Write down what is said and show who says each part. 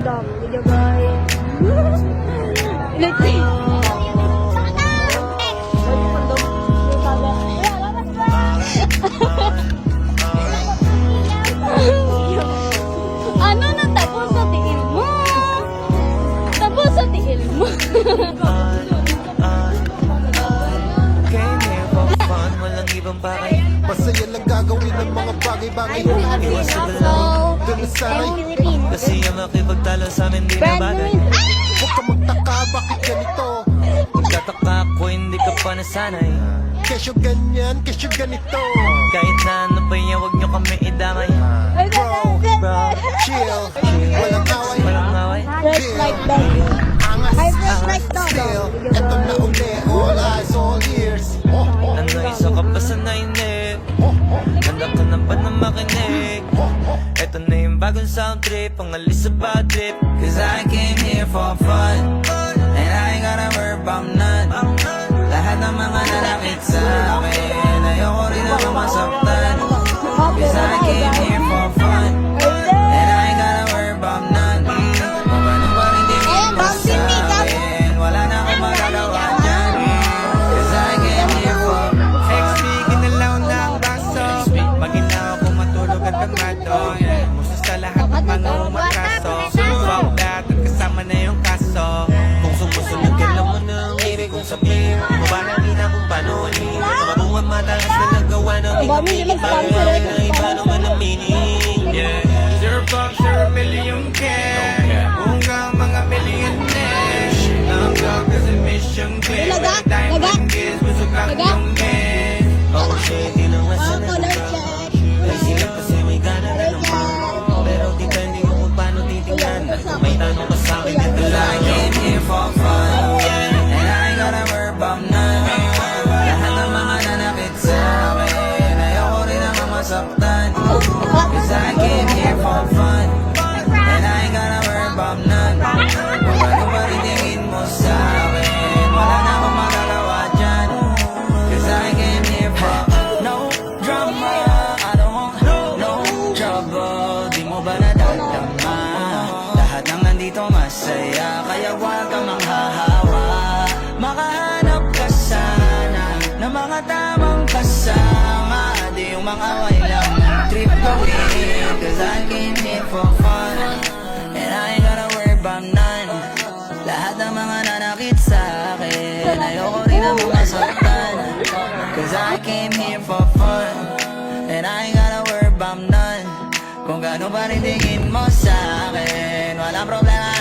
Speaker 1: Dami video guys.
Speaker 2: Ano na tapos sa tiil mo? Tapos sa tiil mo.
Speaker 3: Came here for fun, walang ibang bagay.
Speaker 4: Masaya lang gagawin ng mga bagay-bagay.
Speaker 3: Iwas sa balaw,
Speaker 4: Doon na sanay.
Speaker 3: kasi ang makipagtalo sa amin di na bagay.
Speaker 4: Huwag ka magtaka, bakit ganito?
Speaker 3: Magtataka ako, hindi ka pa nasanay.
Speaker 4: Kesyo ganyan, kesyo ganito.
Speaker 3: Kahit na ano pa yan, huwag nyo kami idamay.
Speaker 4: Bro, chill, walang away.
Speaker 3: Walang away.
Speaker 1: Fresh like dog.
Speaker 4: Angas,
Speaker 1: Ay, fresh like dog.
Speaker 4: still. Eto na uli, all eyes, all ears.
Speaker 3: Ano isa ka pa sa nainip? Handa ka na ba na makinig? Ito na yung bagong sound trip, ang alis sa bad trip. Cause I came here for fun, and I ain't gotta worry about none. Lahat ng mga nanakit sa akin, ayoko rin naman masaktan. Cause I came here for fun, and I ain't gotta worry about none. Kung ano ba rin tingin mo sa akin, wala na akong magagawa dyan. Cause I came here for
Speaker 5: XP, ginalaw ng baso. Maginaw ako matulog at kamado. Musa sa lahat ng mga umatraso. Fuck that, at kasama na yung kaso.
Speaker 3: kung sumusunod ka naman ang ibig kong sabihin. Mabalangin na kung paano alin. Mabuhat matalas na nagawa ng
Speaker 1: Dami
Speaker 3: Parang
Speaker 1: nagsabi
Speaker 3: na iba naman ang meaning.
Speaker 5: Yeah, sure fuck, sure million care. Hanggang mga millionaire. Hanggang kasi mission clear.
Speaker 1: Laga,
Speaker 5: Diamond
Speaker 1: laga.
Speaker 5: kiss, busog ang
Speaker 1: Laga.
Speaker 5: yung kiss.
Speaker 3: Oh shit, ilang asa na
Speaker 1: Color
Speaker 3: ka.
Speaker 1: check.
Speaker 3: May silip kasi may gana na naman. Pero depende ko kung paano titignan. At kung may tanong ka sa akin, ito lang. I came here for fun, and I ain't gotta worry about none. Lahat ng mga nanakit sa akin, ayoko rin naman masaktan. Cause I came here for fun, and I ain't gotta worry about none. Kung ano ba rin tingin mo sa akin, wala na akong magagawa dyan. Cause I came here for no drama. I don't want no trouble. Di mo ba nadadama? Lahat ng nandito masaya, kaya huwag kang manghahawa. Makahanap ka sana ng mga tamang kasama. Di yung mga away lang trip gawin. Cause I came here for fun, and I ain't gotta worry about none. Lahat ng mga nanakit sa akin, ayoko rin naman masaktan. Cause I came here for fun, and I ain't gotta worry about none. Kung gaano ba rin tingin mo sa akin, walang problema.